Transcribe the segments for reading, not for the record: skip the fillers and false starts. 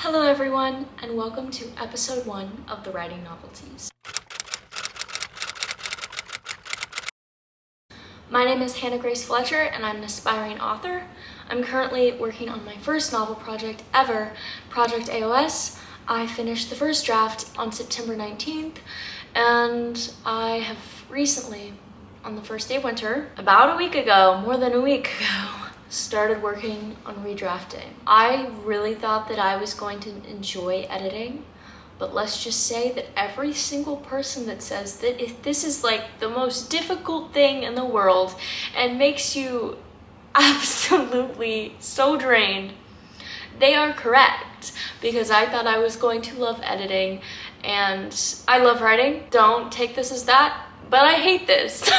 Hello everyone, and welcome to episode 1 of the Writing Novelties. My name is Hannah Grace Fletcher, and I'm an aspiring author. I'm currently working on my first novel project ever, Project AOS. I finished the first draft on September 19th, and I have recently, on the first day of winter, about a week ago, more than a week ago, started working on redrafting. I really thought that I was going to enjoy editing, but let's just say that every single person that says that if this is like the most difficult thing in the world and makes you absolutely so drained, they are correct, because I thought I was going to love editing, and I love writing. Don't take this as that, but I hate this.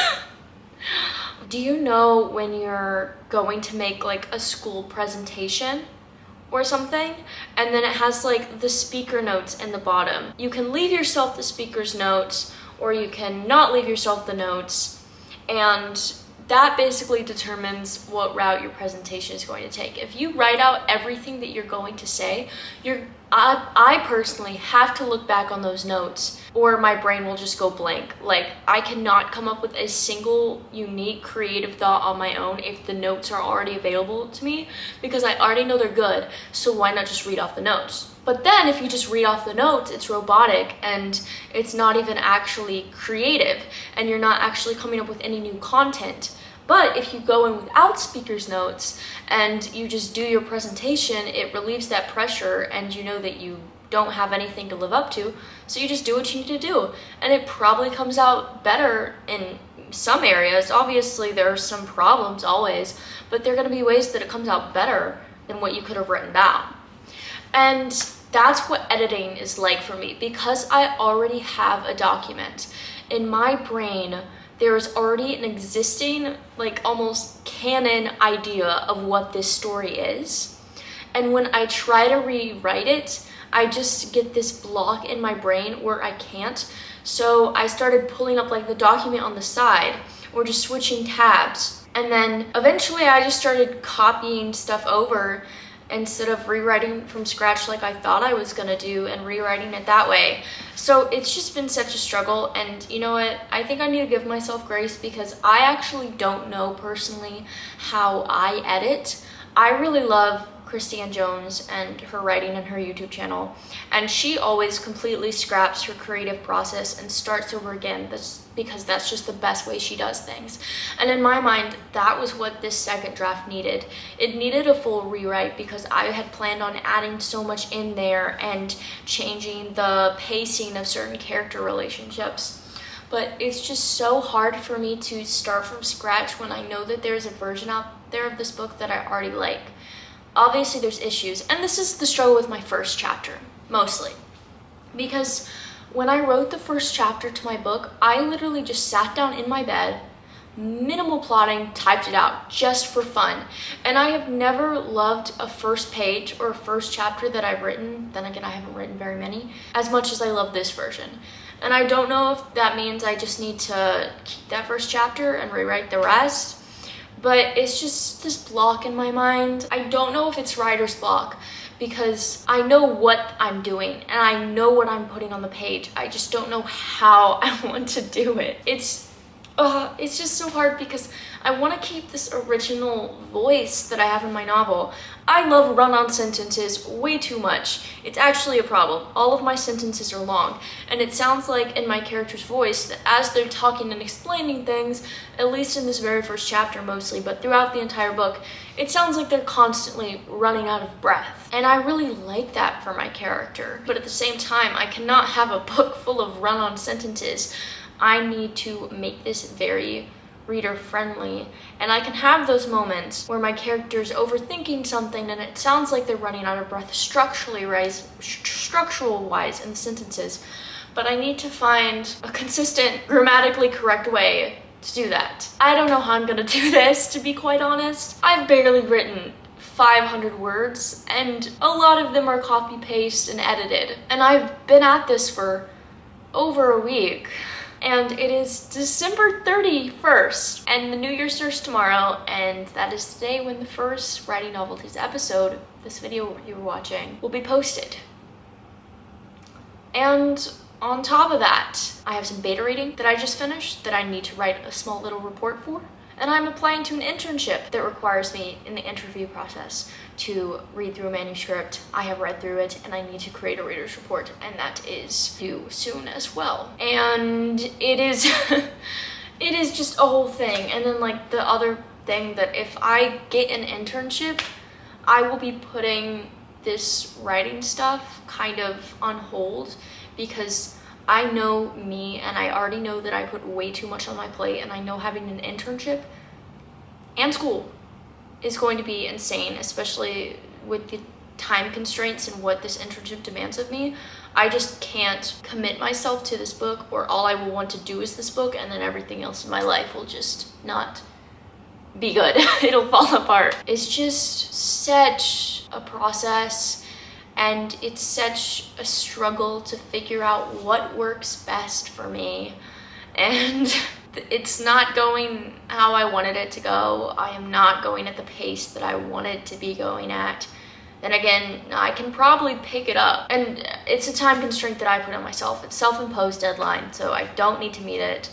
Do you know when you're going to make like a school presentation or something, and then it has like the speaker notes in the bottom? You can leave yourself the speaker's notes, or you can not leave yourself the notes, and that basically determines what route your presentation is going to take. If you write out everything that you're going to say, I personally have to look back on those notes, or my brain will just go blank. Like, I cannot come up with a single unique creative thought on my own if the notes are already available to me, because I already know they're good, so why not just read off the notes? But then if you just read off the notes, it's robotic and it's not even actually creative, and you're not actually coming up with any new content. But if you go in without speaker's notes and you just do your presentation, it relieves that pressure, and you know that you don't have anything to live up to, so you just do what you need to do. And it probably comes out better in some areas. Obviously, there are some problems always, but there are going to be ways that it comes out better than what you could have written down. And that's what editing is like for me, because I already have a document. In my brain, there is already an existing, like almost canon idea of what this story is. And when I try to rewrite it, I just get this block in my brain where I can't. So I started pulling up like the document on the side, or just switching tabs. And then eventually I just started copying stuff over instead of rewriting from scratch like I thought I was gonna do, and rewriting it that way. So it's just been such a struggle, and you know what? I think I need to give myself grace, because I actually don't know personally how I edit. I really love Christy and Jones and her writing and her YouTube channel, and she always completely scraps her creative process and starts over again. That's because that's just the best way she does things. And in my mind, that was what this second draft needed. It needed a full rewrite, because I had planned on adding so much in there and changing the pacing of certain character relationships. But it's just so hard for me to start from scratch when I know that there's a version out there of this book that I already like. Obviously there's issues, and this is the struggle with my first chapter, mostly. Because when I wrote the first chapter to my book, I literally just sat down in my bed, minimal plotting, typed it out just for fun. And I have never loved a first page or a first chapter that I've written, then again I haven't written very many, as much as I love this version. And I don't know if that means I just need to keep that first chapter and rewrite the rest, but it's just this block in my mind. I don't know if it's writer's block, because I know what I'm doing and I know what I'm putting on the page. I just don't know how I want to do it. It's just so hard, because I want to keep this original voice that I have in my novel. I love run-on sentences way too much. It's actually a problem. All of my sentences are long, and it sounds like in my character's voice that as they're talking and explaining things, at least in this very first chapter mostly, but throughout the entire book, it sounds like they're constantly running out of breath. And I really like that for my character. But at the same time, I cannot have a book full of run-on sentences. I need to make this very reader friendly, and I can have those moments where my character's overthinking something and it sounds like they're running out of breath structural wise in the sentences, but I need to find a consistent, grammatically correct way to do that. I don't know how I'm gonna do this, to be quite honest. I've barely written 500 words, and a lot of them are copy paste and edited, and I've been at this for over a week. And it is December 31st, and the new year starts tomorrow, and that is the day when the first Writing Novelties episode, this video you're watching, will be posted. And on top of that, I have some beta reading that I just finished that I need to write a small little report for. And I'm applying to an internship that requires me in the interview process to read through a manuscript. I have read through it and I need to create a reader's report, and that is due soon as well. And it is it is just a whole thing. And then like the other thing that if I get an internship, I will be putting this writing stuff kind of on hold, because I know me and I already know that I put way too much on my plate, and I know having an internship and school is going to be insane, especially with the time constraints and what this internship demands of me. I just can't commit myself to this book, or all I will want to do is this book, and then everything else in my life will just not be good. It'll fall apart. It's just such a process, and it's such a struggle to figure out what works best for me. And it's not going how I wanted it to go. I am not going at the pace that I wanted to be going at. Then again, I can probably pick it up. And it's a time constraint that I put on myself. It's self-imposed deadline, so I don't need to meet it.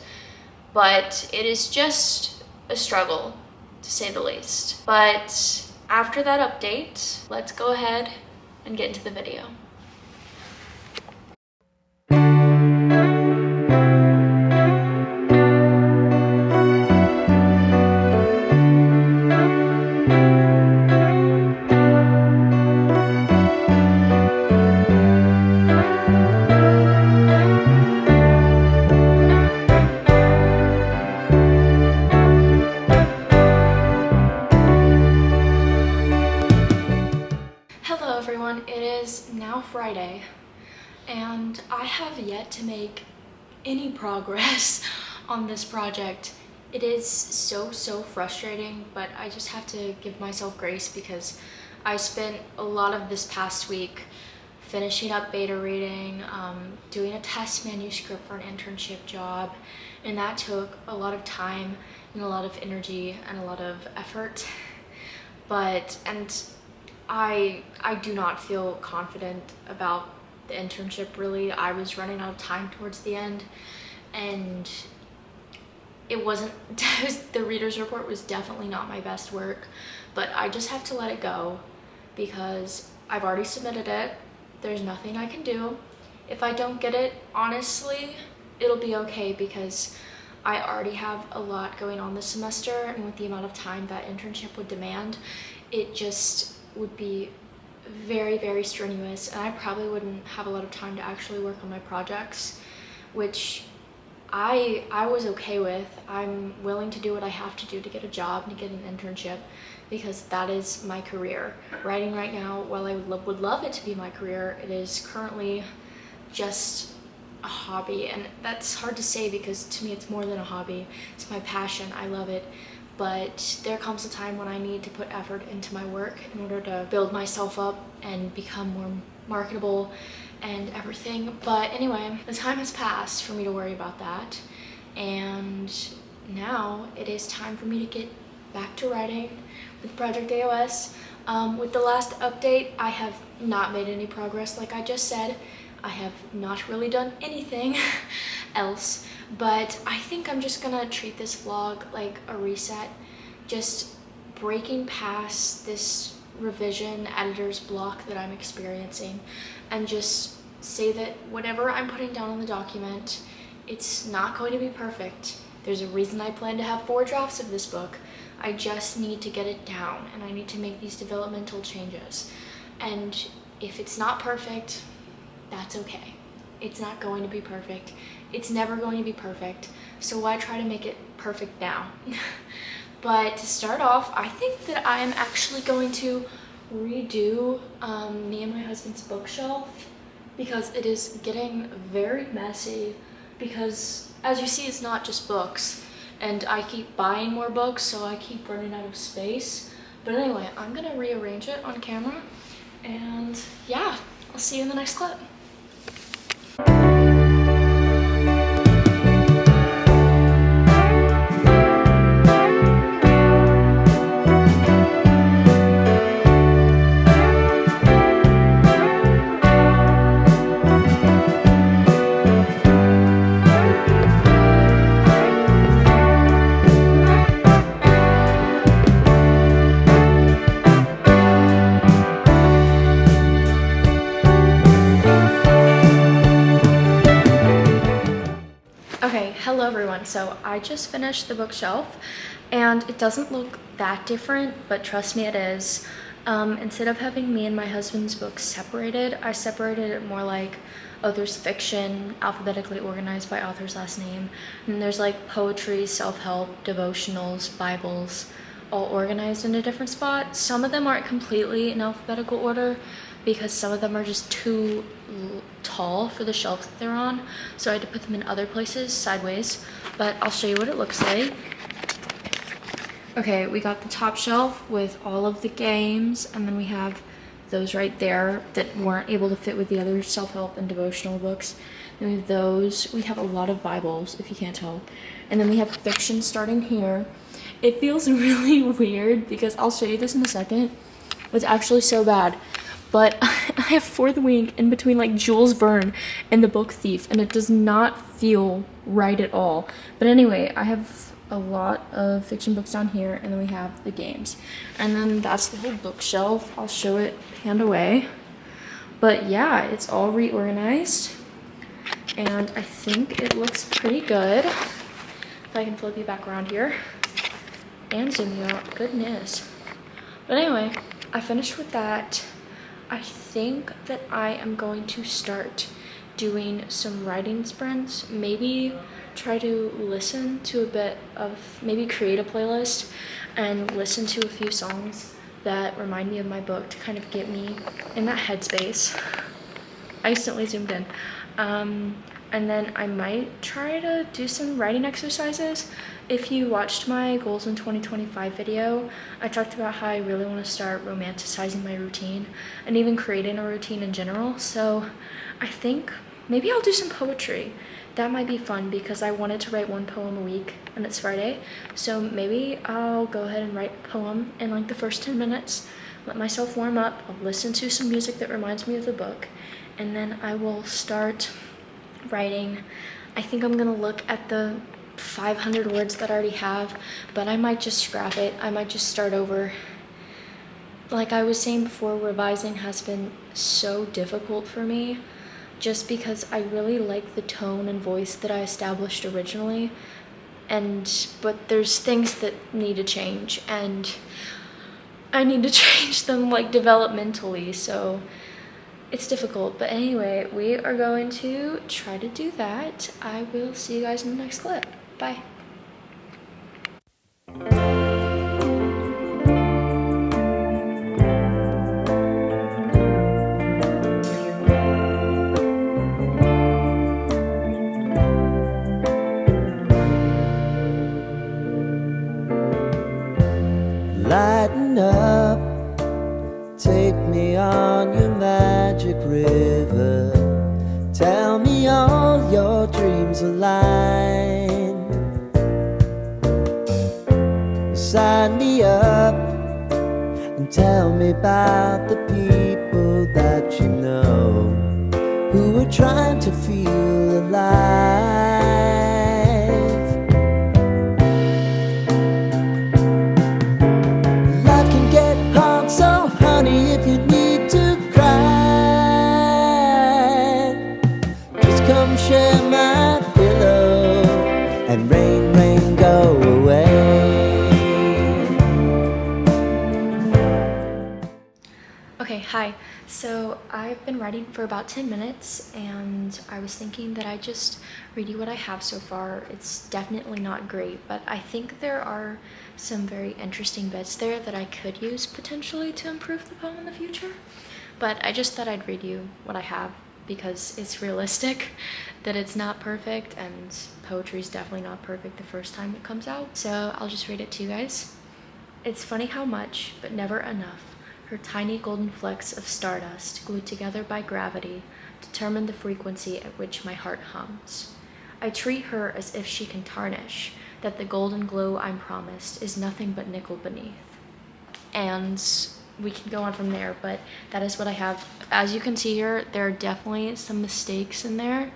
But it is just a struggle, to say the least. But after that update, let's go ahead and get into the video. Hello everyone, it is now Friday, and I have yet to make any progress on this project. It is so frustrating, but I just have to give myself grace because I spent a lot of this past week finishing up beta reading, doing a test manuscript for an internship job, and that took a lot of time and a lot of energy and a lot of effort. I do not feel confident about the internship, really. I was running out of time towards the end, and it wasn't, the reader's report was definitely not my best work, but I just have to let it go because I've already submitted it. There's nothing I can do. If I don't get it, honestly, it'll be okay because I already have a lot going on this semester, and with the amount of time that internship would demand, it just would be very strenuous, and I probably wouldn't have a lot of time to actually work on my projects, which I was okay with. I'm willing to do what I have to do to get a job and to get an internship, because that is my career. Writing right now, while I would love it to be my career, it is currently just a hobby, and that's hard to say because to me it's more than a hobby. It's my passion. I love it. But there comes a time when I need to put effort into my work in order to build myself up and become more marketable and everything. But anyway, the time has passed for me to worry about that, and now it is time for me to get back to writing with Project AOS. With the last update, I have not made any progress, like I just said. I have not really done anything else, but I think I'm just gonna treat this vlog like a reset, just breaking past this revision editor's block that I'm experiencing, and just say that whatever I'm putting down in the document, it's not going to be perfect. There's a reason I plan to have 4 drafts of this book. I just need to get it down, and I need to make these developmental changes. And if it's not perfect, that's okay. It's not going to be perfect. It's never going to be perfect. So why try to make it perfect now? But to start off, I think that I am actually going to redo me and my husband's bookshelf, because it is getting very messy, because as you see, it's not just books, and I keep buying more books, so I keep running out of space. But anyway, I'm gonna rearrange it on camera, and yeah, I'll see you in the next clip. everyone. So I just finished the bookshelf and it doesn't look that different, but trust me, it is. Instead of having me and my husband's books separated, I separated it more like, oh, there's fiction, alphabetically organized by author's last name, and there's like poetry, self-help, devotionals, Bibles, all organized in a different spot. Some of them aren't completely in alphabetical order because some of them are just too tall for the shelf that they're on, so I had to put them in other places sideways, but I'll show you what it looks like. Okay, we got the top shelf with all of the games, and then we have those right there that weren't able to fit with the other self-help and devotional books. Then we have those. We have a lot of Bibles, if you can't tell. And then we have fiction starting here. It feels really weird because I'll show you this in a second. It's actually so bad. But I have Fourth Wing in between like Jules Verne and The Book Thief, and it does not feel right at all. But anyway, I have a lot of fiction books down here, and then we have the games. And then that's the whole bookshelf. I'll show it hand away. But yeah, it's all reorganized, and I think it looks pretty good. If I can flip you back around here and zoom you out, goodness. But anyway, I finished with that. I think that I am going to start doing some writing sprints, maybe try to listen to a bit of, maybe create a playlist and listen to a few songs that remind me of my book to kind of get me in that headspace. I instantly zoomed in. And then I might try to do some writing exercises. If you watched my goals in 2025 video, I talked about how I really want to start romanticizing my routine and even creating a routine in general. So I think maybe I'll do some poetry. That might be fun because I wanted to write one poem a week and it's Friday. So maybe I'll go ahead and write a poem in like the first 10 minutes, let myself warm up, I'll listen to some music that reminds me of the book, and then I will start writing. I think I'm gonna look at the 500 words that I already have, but I might just scrap it. I might just start over. Like I was saying before, revising has been so difficult for me just because I really like the tone and voice that I established originally, but there's things that need to change, and I need to change them like developmentally, so it's difficult. But anyway, we are going to try to do that. I will see you guys in the next clip. Bye. Lighten up, take me on your magic river. Tell me all your dreams align. Sign me up and tell me about the people that you know who are trying to feel alive. Life can get hard, so honey, if you need to cry, just come share my pillow and rain, rain, go away. Okay, hi. So I've been writing for about 10 minutes and I was thinking that I'd just read you what I have so far. It's definitely not great, but I think there are some very interesting bits there that I could use potentially to improve the poem in the future. But I just thought I'd read you what I have because it's realistic that it's not perfect, and poetry is definitely not perfect the first time it comes out. So I'll just read it to you guys. It's funny how much, but never enough, her tiny golden flecks of stardust, glued together by gravity, determine the frequency at which my heart hums. I treat her as if she can tarnish, that the golden glow I'm promised is nothing but nickel beneath. And we can go on from there, but that is what I have. As you can see here, there are definitely some mistakes in there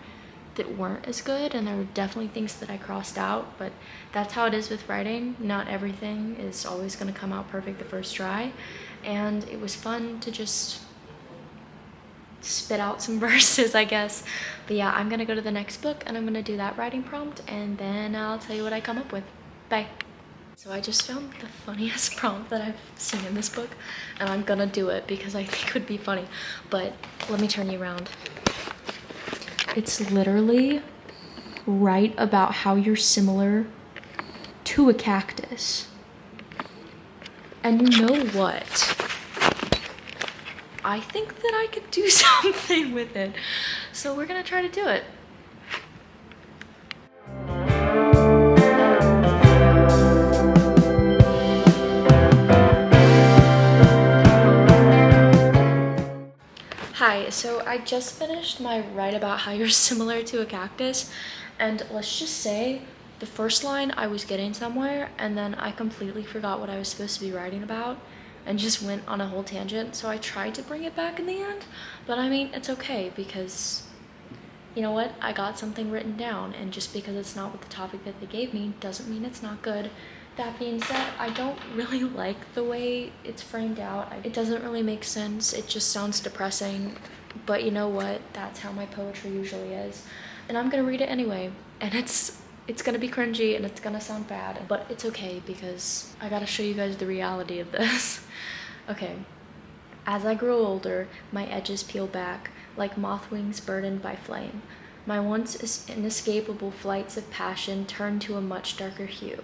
that weren't as good, and there were definitely things that I crossed out, but that's how it is with writing. Not everything is always going to come out perfect the first try, and it was fun to just spit out some verses, I guess. But yeah, I'm gonna go to the next book and I'm gonna do that writing prompt, and then I'll tell you what I come up with. Bye. So I just found the funniest prompt that I've seen in this book, and I'm gonna do it because I think it would be funny. But let me turn you around. It's literally write about how you're similar to a cactus. And you know what? I think that I could do something with it. So we're gonna try to do it. Hi, so I just finished my write about how you're similar to a cactus, and let's just say the first line I was getting somewhere and then I completely forgot what I was supposed to be writing about and just went on a whole tangent. So I tried to bring it back in the end, but I mean, it's okay because you know what? I got something written down, and just because it's not with the topic that they gave me doesn't mean it's not good. That being said, I don't really like the way it's framed out. It doesn't really make sense. It just sounds depressing. But you know what? That's how my poetry usually is. And I'm gonna read it anyway. And it's gonna be cringy and it's gonna sound bad. But it's okay because I gotta show you guys the reality of this. Okay. As I grow older, my edges peel back like moth wings burdened by flame. My once inescapable flights of passion turn to a much darker hue.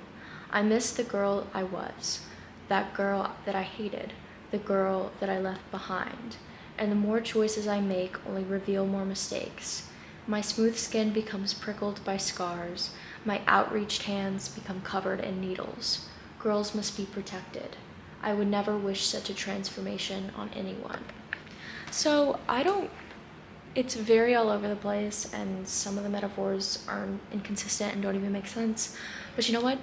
I miss the girl I was, that girl that I hated, the girl that I left behind. And the more choices I make only reveal more mistakes. My smooth skin becomes prickled by scars. My outreached hands become covered in needles. Girls must be protected. I would never wish such a transformation on anyone. So it's very all over the place, and some of the metaphors are inconsistent and don't even make sense. But you know what?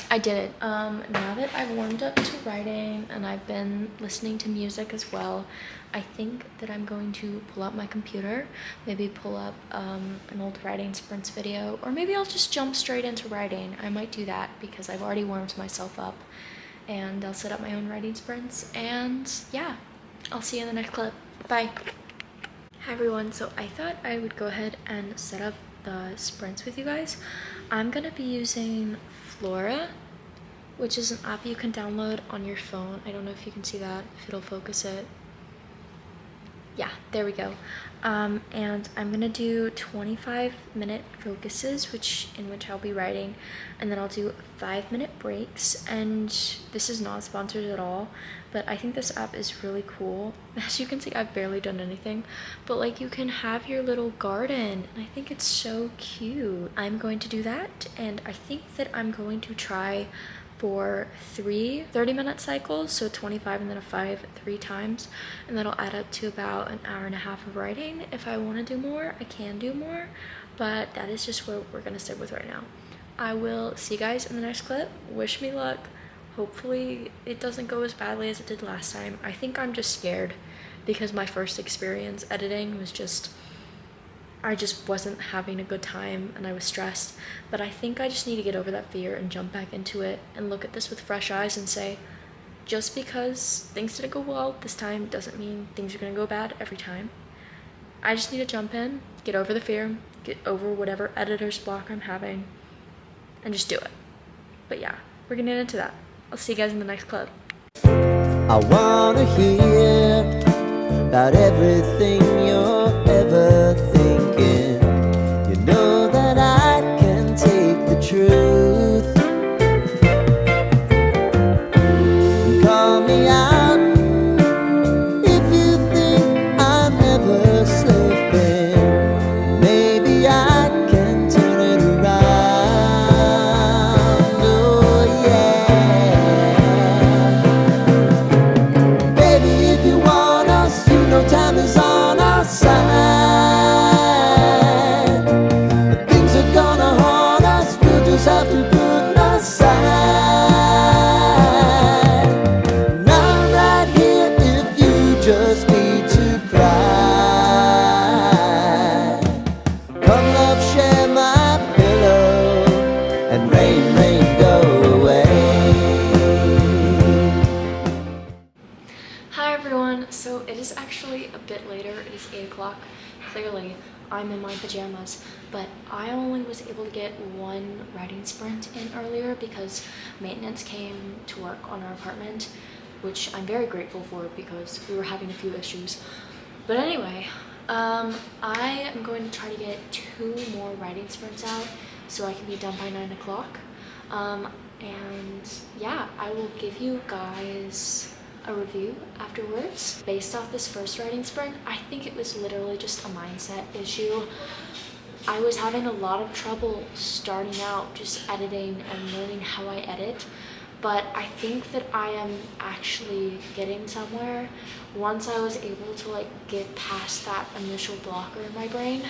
I did it. Now that I've warmed up to writing and I've been listening to music as well, I think that I'm going to pull out my computer, maybe pull up an old writing sprints video, or maybe I'll just jump straight into writing. I might do that because I've already warmed myself up, and I'll set up my own writing sprints, and yeah, I'll see you in the next clip. Bye. Hi everyone, so I thought I would go ahead and set up the sprints with you guys. I'm gonna be using Flora, which is an app you can download on your phone. I don't know if you can see that, if it'll focus it. Yeah, there we go. And I'm gonna do 25-minute focuses, in which I'll be writing, and then I'll do 5-minute breaks. And this is not sponsored at all, but I think this app is really cool. As you can see, I've barely done anything, but like you can have your little garden, and I think it's so cute. I'm going to do that, and I think that I'm going to try for 3 30-minute cycles, so 25 and then a 5 3 times, and that'll add up to about an hour and a half of writing. If I want to do more, I can do more, but that is just what we're gonna stick with right now. I will see you guys in the next clip. Wish me luck. Hopefully it doesn't go as badly as it did last time. I think I'm just scared because my first experience editing was I just wasn't having a good time and I was stressed. But I think I just need to get over that fear and jump back into it and look at this with fresh eyes and say, just because things didn't go well this time doesn't mean things are gonna go bad every time. I just need to jump in, get over the fear, get over whatever editor's block I'm having, and just do it. But yeah, we're gonna get into that. I'll see you guys in the next clip. I wanna hear about everything you're ever thinking. You know that I can take the truth. Call me out if you think I'm ever slipping. Maybe I can turn it around. Oh yeah. Baby, if you want us, you know time is on our side. bit later. It is 8 o'clock. Clearly, I'm in my pajamas, but I only was able to get one writing sprint in earlier because maintenance came to work on our apartment, which I'm very grateful for because we were having a few issues. But anyway, I am going to try to get 2 more writing sprints out so I can be done by 9 o'clock. And yeah, I will give you guys a review afterwards. Based off this first writing sprint, I think it was literally just a mindset issue. I was having a lot of trouble starting out just editing and learning how I edit, but I think that I am actually getting somewhere once I was able to like get past that initial blocker in my brain.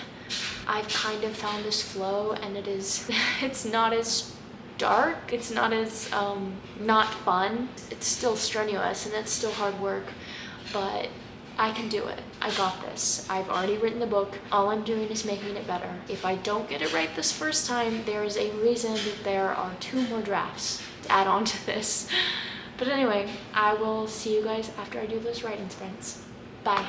I've kind of found this flow, and it's not as dark, it's not as not fun. It's still strenuous and it's still hard work, but I can do it. I got this. I've already written the book. All I'm doing is making it better. If I don't get it right this first time, there is a reason that there are 2 more drafts to add on to this. But anyway, I will see you guys after I do those writing sprints. Bye.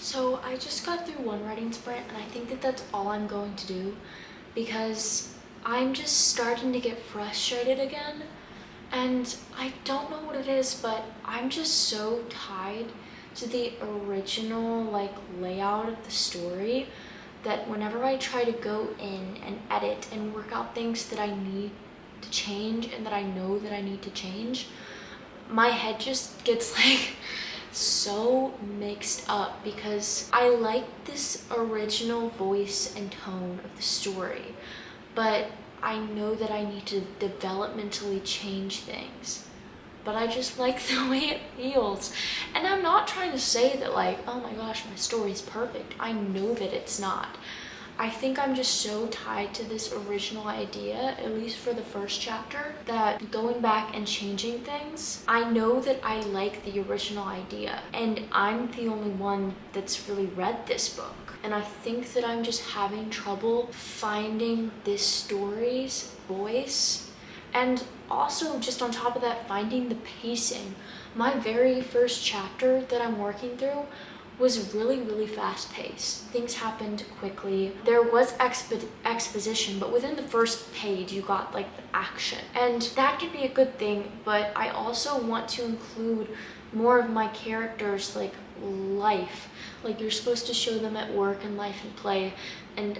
So I just got through 1 writing sprint, and I think that that's all I'm going to do because I'm just starting to get frustrated again, and I don't know what it is, but I'm just so tied to the original like layout of the story that whenever I try to go in and edit and work out things that I need to change and that I know that I need to change, my head just gets like so mixed up because I like this original voice and tone of the story, but I know that I need to developmentally change things, but I just like the way it feels. And I'm not trying to say that like, oh my gosh, my story's perfect. I know that it's not. I think I'm just so tied to this original idea, at least for the first chapter, that going back and changing things, I know that I like the original idea, and I'm the only one that's really read this book. And I think that I'm just having trouble finding this story's voice, and also just on top of that, finding the pacing. My very first chapter that I'm working through was really fast paced. Things happened quickly. There was exposition, but within the first page you got like the action, and that can be a good thing, but I also want to include more of my characters' like life. Like you're supposed to show them at work and life and play, and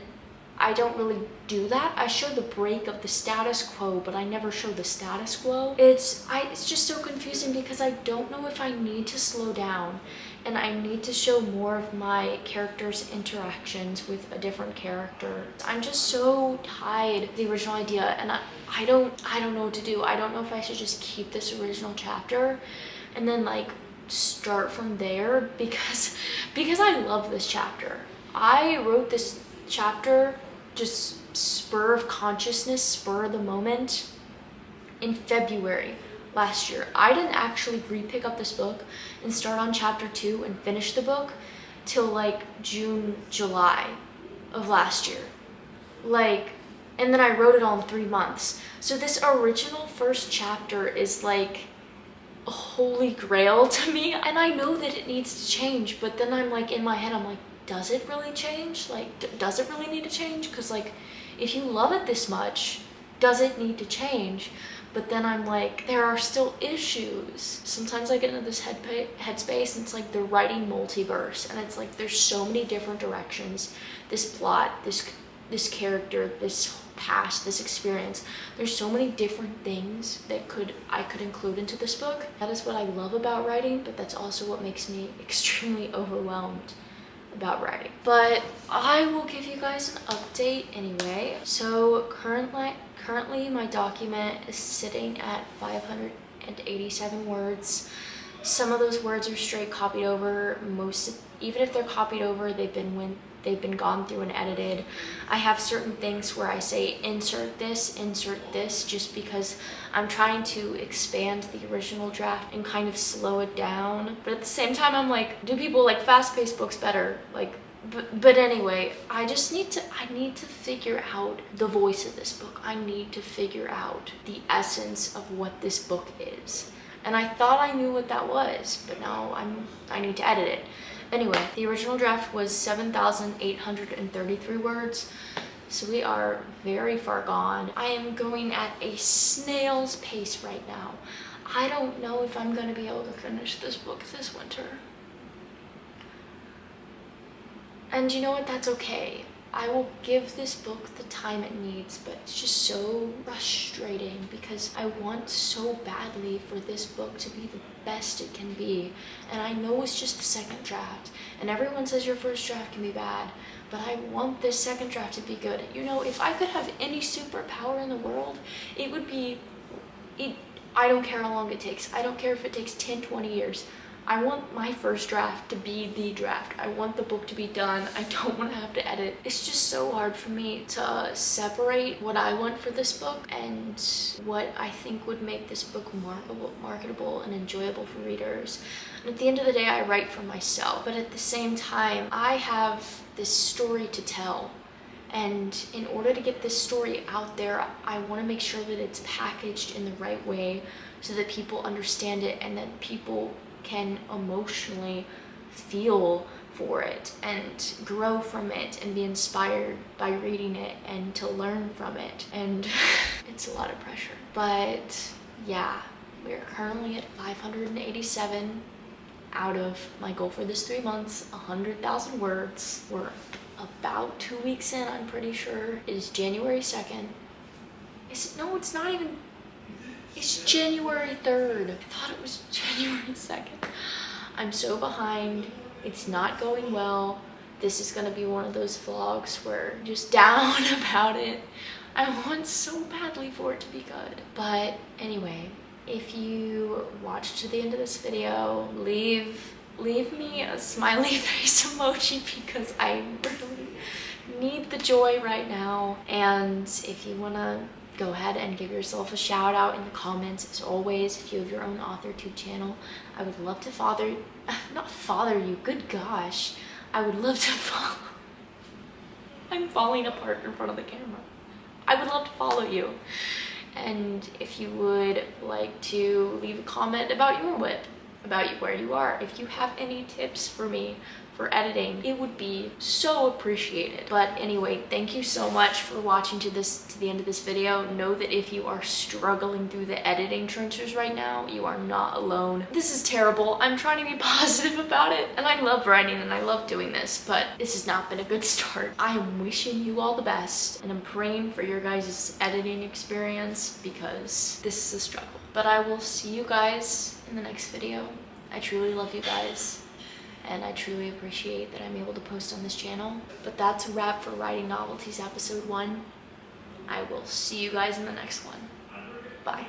I don't really do that. I show the break of the status quo, but I never show the status quo. It's just so confusing because I don't know if I need to slow down and I need to show more of my character's interactions with a different character. I'm just so tied to the original idea, and I don't know what to do. I don't know if I should just keep this original chapter and then like start from there because I love this chapter. I wrote this chapter just spur of consciousness, spur of the moment in February last year. I didn't actually re-pick up this book and start on chapter 2 and finish the book till like June, July of last year. And then I wrote it all in 3 months. So this original first chapter is like a holy grail to me, and I know that it needs to change, but then I'm like, in my head, I'm like, does it really change? Like, does it really need to change? Because like, if you love it this much, does it need to change? But then I'm like, there are still issues. Sometimes I get into this headspace, and it's like the writing multiverse, and it's like there's so many different directions. This plot, this character, this past, this experience. There's so many different things that I could include into this book. That is what I love about writing, but that's also what makes me extremely overwhelmed about writing. But I will give you guys an update anyway. So currently my document is sitting at 587 words. Some of those words are straight copied over. Even if they're copied over, they've been they've been gone through and edited. I have certain things where I say insert this, just because I'm trying to expand the original draft and kind of slow it down. But at the same time, I'm like, do people like fast-paced books better? Like, but anyway, I need to figure out the voice of this book. I need to figure out the essence of what this book is. And I thought I knew what that was, but now I need to edit it. Anyway, the original draft was 7,833 words, so we are very far gone. I am going at a snail's pace right now. I don't know if I'm gonna be able to finish this book this winter. And you know what? That's okay. I will give this book the time it needs, but it's just so frustrating because I want so badly for this book to be the best it can be. And I know it's just the second draft, and everyone says your first draft can be bad, but I want this second draft to be good. You know, if I could have any superpower in the world, it would be, I don't care how long it takes. I don't care if it takes 10, 20 years. I want my first draft to be the draft. I want the book to be done. I don't want to have to edit. It's just so hard for me to separate what I want for this book and what I think would make this book marketable and enjoyable for readers. And at the end of the day, I write for myself. But at the same time, I have this story to tell. And in order to get this story out there, I want to make sure that it's packaged in the right way so that people understand it and that people can emotionally feel for it and grow from it and be inspired by reading it and to learn from it. And it's a lot of pressure. But yeah, we are currently at 587 out of my goal for this 3 months, 100,000 words. We're about 2 weeks in, I'm pretty sure. It is January 2nd. No, it's not even. It's January 3rd. I thought it was January 2nd. I'm so behind. It's not going well. This is gonna be one of those vlogs where I'm just down about it. I want so badly for it to be good. But anyway, if you watched to the end of this video, leave me a smiley face emoji because I really need the joy right now. And if you wanna go ahead and give yourself a shout out in the comments. As always, if you have your own Authortube channel, I would love to not father you, good gosh. I would love to follow. I'm falling apart in front of the camera. I would love to follow you. And if you would like to leave a comment about your whip, about where you are, if you have any tips for me for editing, it would be so appreciated. But anyway, thank you so much for watching to the end of this video. Know that if you are struggling through the editing trenches right now, you are not alone. This is terrible. I'm trying to be positive about it, and I love writing and I love doing this, but this has not been a good start. I am wishing you all the best, and I'm praying for your guys' editing experience because this is a struggle. But I will see you guys in the next video. I truly love you guys, and I truly appreciate that I'm able to post on this channel. But that's a wrap for Writing Novelties episode 1. I will see you guys in the next one. Bye.